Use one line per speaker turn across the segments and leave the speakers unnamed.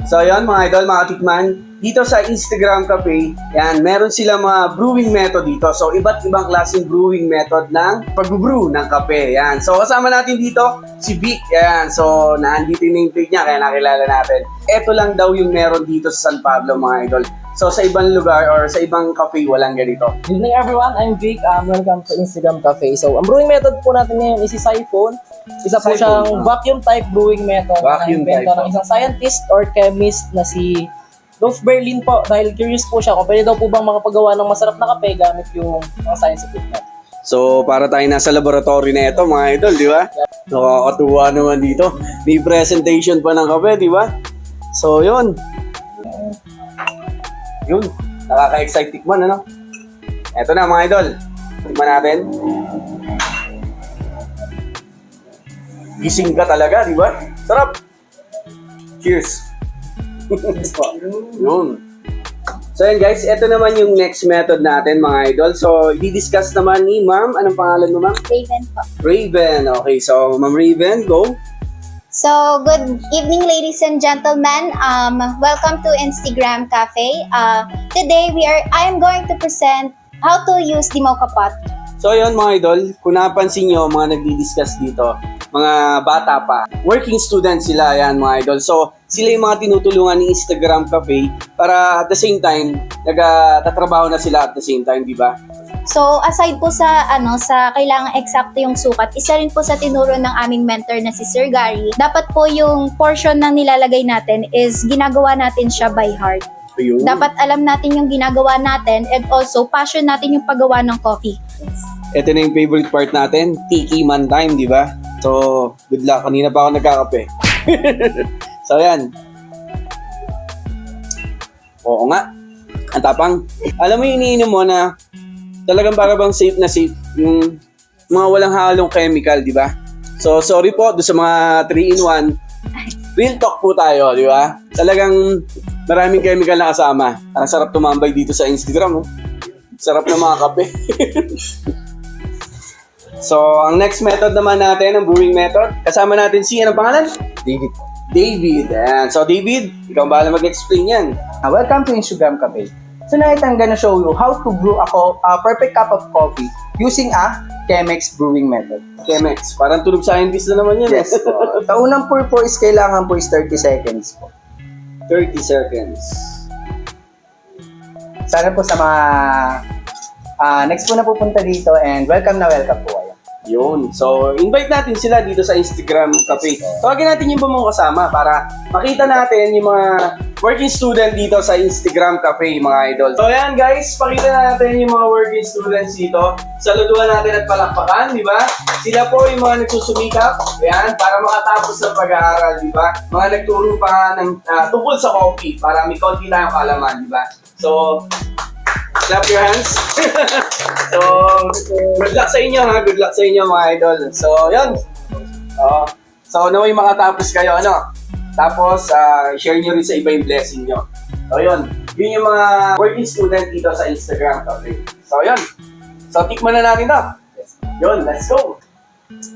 So yun mga idol, mga tikman, dito sa Instagram Cafe, yan, meron sila mga brewing method dito. So iba't ibang klaseng brewing method ng pag-brew ng kape. Yan. So kasama natin dito si Vic. Yan. So naandito yung nameplate niya kaya nakilala natin. Ito lang daw yung meron dito sa San Pablo mga idol. So sa ibang lugar or sa ibang cafe walang ganito.
Good evening everyone, I'm Vic. Welcome to Instagram Cafe. So ang brewing method po natin ngayon is si Siphon. Isa po siyang vacuum type brewing method
Vacuum
na invento
type.
ng isang scientist or chemist na si Dolph Berlin po. Dahil curious po siya kung pwede daw po bang makapagawa ng masarap na kape gamit yung mga science equipment.
So para tayo nasa laboratory na ito mga idol, di ba? Nakakatuwa naman dito. May presentation pa ng kape, di ba? So yun. Yun, nakaka-excite tikman, ano? Eto na mga idol, tikman natin. Gising ka talaga, di ba? Sarap! Cheers! Yun. So yun guys, eto naman yung next method natin mga idol. So, i-discuss naman ni ma'am. Anong pangalan mo ma'am?
Raven po.
Raven. Okay, so ma'am Raven, go.
So, good evening ladies and gentlemen. Welcome to Instagram Cafe. Today I am going to present how to use the mocha pot.
So yun mga idol, kung napansin nyo, mga nagdi-discuss dito, mga bata pa, working students sila yan mga idol. So sila yung mga tinutulungan ng Instagram Cafe para at the same time, nagtatrabaho na sila at the same time, di ba?
So, aside po sa sa kailangan eksakto yung sukat, isa rin po sa tinuro ng aming mentor na si Sir Gary, dapat po yung portion na nilalagay natin is ginagawa natin siya by heart.
Ayun.
Dapat alam natin yung ginagawa natin and also passion natin yung paggawa ng coffee.
Ito na yung favorite part natin, Tiki Man Time, di ba? So, good luck. Kanina pa ako nagkakape. So, yan. Oo nga. Ang tapang. Alam mo yung iniinom mo na talagang para bang safe na safe yung mga walang halong chemical, di ba? So, sorry po doon sa mga 3-in-1. Real talk po tayo, di ba? Talagang maraming chemical na kasama. Ang sarap tumambay dito sa Instagram, no? Sarap ng mga kape. So, ang next method naman natin, ang brewing method, kasama natin si, anong pangalan?
David.
David. Ayan. So, David, ikaw bahala mag-explain yan.
Welcome to Instagram Cafe. Tonight, I'm gonna show you how to brew a perfect cup of coffee using a Chemex brewing method.
Chemex. Parang tulog scientist na naman yan.
Yes po. Sa unang pour po is kailangan po is 30 seconds po.
30 seconds.
Sana po sa mga next po na pupunta dito and welcome po kayo.
Yun. So, invite natin sila dito sa Instagram Cafe. Tawagin natin yung mga kasama para makita natin yung mga working student dito sa Instagram Cafe, mga idol. So, ayan guys, pakita natin yung mga working students dito. Saluduhan natin at palakpakan, di ba? Sila po yung mga nagsusumikap, ayan, para makatapos ng pag-aaral, di ba? Mga nagturo pa ng tungkol sa coffee para may konti tayong kaalaman, di ba? So, clap your hands. So, good luck sa inyo ha. Good luck sa inyo mga idol. So, yun. So, naway makatapos kayo, ano? Tapos, share nyo rin sa iba yung blessing nyo. So, yun. Yun yung mga working student dito sa Instagram. Okay. So, yun. So, tikman na natin to. Yun, let's go.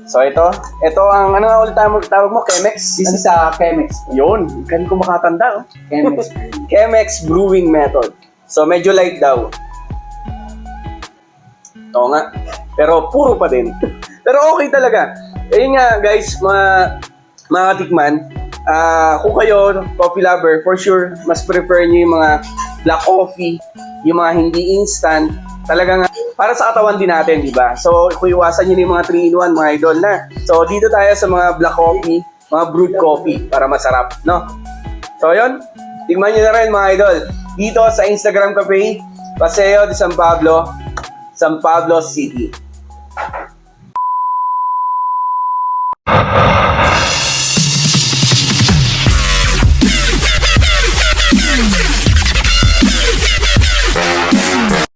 So, ito ang, ano nga ulit tawag mo? Chemex?
This is a Chemex.
Yun. Kan ko makatanda, oh.
Chemex.
Chemex brewing method. So, medyo light daw. Oo nga. Pero puro pa din. Pero okay talaga. Ayun nga, guys, mga katikman, kung kayo, coffee lover, for sure, mas prefer nyo yung mga black coffee, yung mga hindi instant. Talagang para sa katawan din natin, di ba? So, kung iwasan nyo yung mga 3-in-1, mga idol na. So, dito tayo sa mga black coffee, mga brewed coffee, para masarap, no? So, yun. Tignan nyo na rin, mga idol. Dito sa Instagram Cafe, Paseo de San Pablo City.